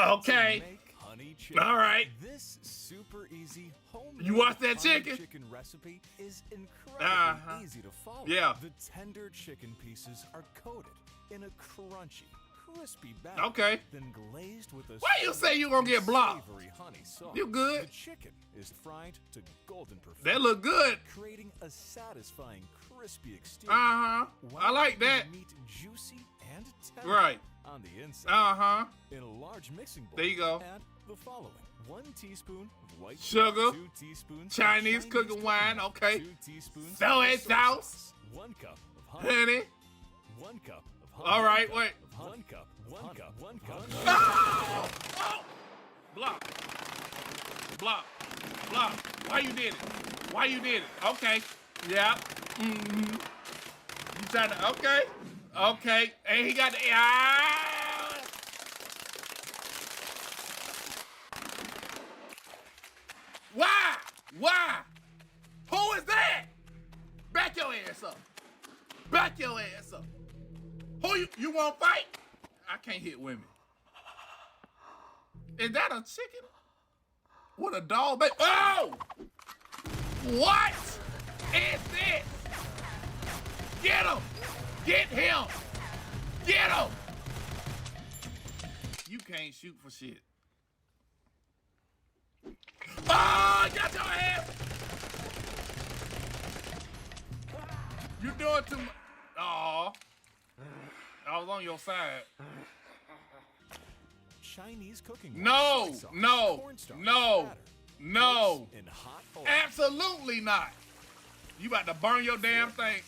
Okay. Make honey chicken. All right. This super easy homemade You want that honey chicken? recipe is incredibly easy to follow. Yeah. The tender chicken pieces are coated in a crunchy, crispy batter. Okay. Then glazed with a Why you say you gonna get blocked? savory honey sauce. You good? The chicken is fried to golden perfection. That look good. Creating a satisfying, crispy exterior. I like while that. the meat juicy and tender Right. on the inside. In a large mixing bowl, There you go. add the following: 1 teaspoon of white Sugar. 2 teaspoons Chinese of cooking wine, milk, okay. 2 teaspoons Soy of sauce. 1 cup of honey, Honey. 1 cup of honey. All right, wait. 1 cup, 1 cup, 1 cup. Oh! Block. Block. Block. Why you did it? Why you did it? Okay. Yeah. You trying to, okay. Okay. And he got the, Why? Why? Who is that? Back your ass up. Back your ass up. Who you want to fight? I can't hit women. Is that a chicken? What a dog, baby. Oh! What is this? Get him! Get him! Get him! You can't shoot for shit. Oh, I got your ass! You doing too much. Aw. I was on your side. Chinese cooking No, soy sauce, no, cornstarch, no, batter, no. in hot oil. Absolutely not. You about to burn your damn thing.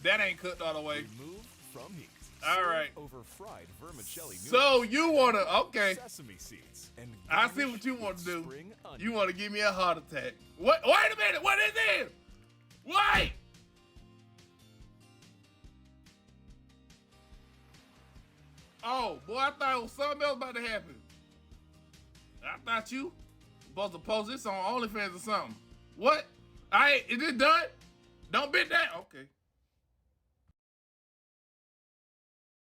That ain't cooked all the way. Remove from heat. All Serve right. Over fried vermicelli noodles. So you wanna, okay. Sesame seeds and I see garnish what you want to with do. spring onion. You want to give me a heart attack. What? Wait a minute. What is this? Wait. Oh, boy, I thought it was something else about to happen. I thought you supposed to post this on OnlyFans or something. What? Is it done? Don't bend that. Okay.